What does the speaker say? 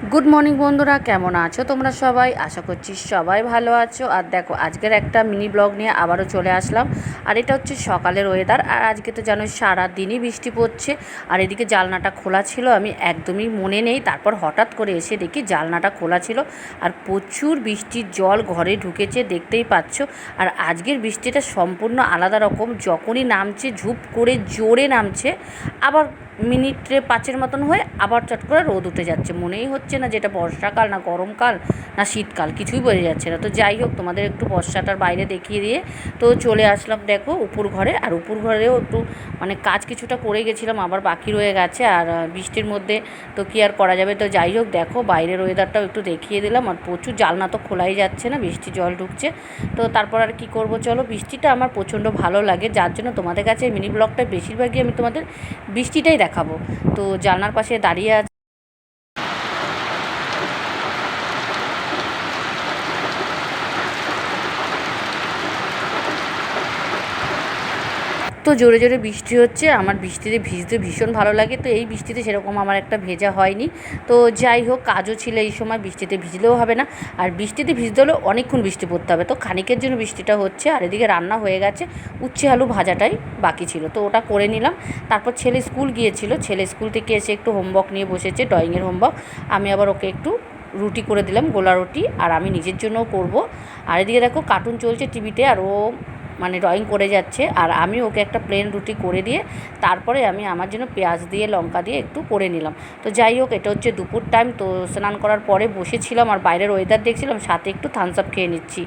Good morning বন্ধুরা, কেমন আছো তোমরা সবাই? আশা করছি সবাই ভালো আছো। আর দেখো, আজকের একটা মিনি ব্লগ নিয়ে আবারও চলে আসলাম। আর এটা হচ্ছে সকালের ওয়েদার। আর আজকে তো জানো সারাদিনই বৃষ্টি পড়ছে। আর এদিকে জানলাটা খোলা ছিল, আমি একদমই মনে নেই, তারপর হঠাৎ করে এসে দেখি জানলাটা খোলা ছিল আর প্রচুর বৃষ্টির জল ঘরে ঢুকেছে, দেখতেই পাচ্ছ। আর আজকের বৃষ্টিটা সম্পূর্ণ আলাদা রকম, যখনই নামছে ঝুপ করে জোরে নামছে, আবার মিনিটে 5-এর মতন হয়ে আবার চট করে রোদ উঠে যাচ্ছে। মনেই হচ্ছে না যে এটা বর্ষাকাল না গরমকাল না শীতকাল, কিছুই বোঝা যাচ্ছে না। তো যাই হোক, তোমাদের একটু বর্ষাটার বাইরে দেখিয়ে দিয়ে তো চলে আসলাম দেখো উপর ঘরে। আর উপর ঘরেও একটু কাজ কিছুটা করে গেছিলাম, আবার বাকি রয়ে গেছে। আর বৃষ্টির মধ্যে তো কী আর করা যাবে। তো যাই হোক, দেখো বাইরের ওয়েদারটাও একটু দেখিয়ে দিলাম। আর প্রচুর জানলা তো খোলাই যাচ্ছে না, বৃষ্টি জল ঢুকছে। তো তারপর আর কি করব, চলো। বৃষ্টিটা আমার প্রচণ্ড ভালো লাগে, যার জন্য তোমাদের কাছে মিনি ব্লগটা বেশিরভাগই আমি তোমাদের বৃষ্টিটাই দেখাবো। তো জানলার পাশে দাঁড়িয়ে আছে। তো জোরে জোরে বৃষ্টি হচ্ছে, আমার বৃষ্টিতে ভিজতে ভীষণ ভালো লাগে। তো এই বৃষ্টিতে সেরকম আমার একটা ভেজা হয়নি। তো যাই হোক, কাজও ছিল এই সময়, বৃষ্টিতে ভিজলেও হবে না। আর বৃষ্টিতে ভিজতে হলেও অনেকক্ষণ বৃষ্টি পড়তে হবে, তো খানিকের জন্য বৃষ্টিটা হচ্ছে। আর এদিকে রান্না হয়ে গেছে, উচ্ছে আলু ভাজাটাই বাকি ছিল, তো ওটা করে নিলাম। তারপর ছেলে স্কুল গিয়েছিল, ছেলে স্কুল থেকে এসে একটু হোমওয়ার্ক নিয়ে বসেছে, ড্রয়িংয়ের হোমওয়ার্ক। আমি আবার ওকে একটু রুটি করে দিলাম, গোলা রুটি, আর আমি নিজের জন্যও করব। আর এদিকে দেখো কার্টুন চলছে টিভিতে, আর ও ড্রয়িং করে যাচ্ছে। আর আমি ওকে একটা প্লেন রুটি করে দিয়ে তারপরে আমি আমার জন্য পেঁয়াজ দিয়ে লঙ্কা দিয়ে একটু করে নিলাম। তো যাই হোক, এটা হচ্ছে দুপুর টাইম, তো স্নান করার পরে বসেছিলাম আর বাইরের ওয়েদার দেখছিলাম, সাথে একটু থামস আপ খেয়ে নিচ্ছি।